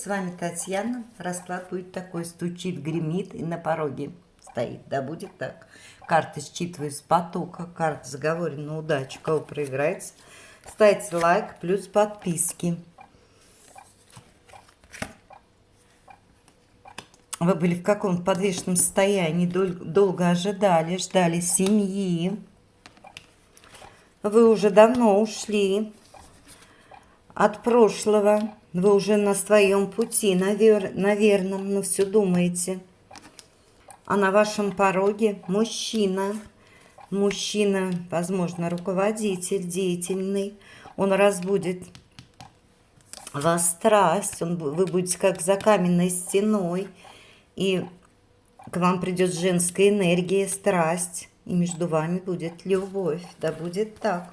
С вами Татьяна. Расклад будет такой: стучит, гремит и на пороге стоит. Да будет так. Карты считываю с потока. Карты заговоры на удачу. Кого проиграется, ставьте лайк плюс подписки. Вы были в каком-то подвешенном состоянии, долго ожидали, ждали семьи. Вы уже давно ушли от прошлого. Вы уже на своем пути, наверное, но все думаете. А на вашем пороге мужчина. Мужчина, возможно, руководитель, деятельный. Он разбудит вас страсть. Вы будете как за каменной стеной. И к вам придет женская энергия, страсть. И между вами будет любовь. Да будет так.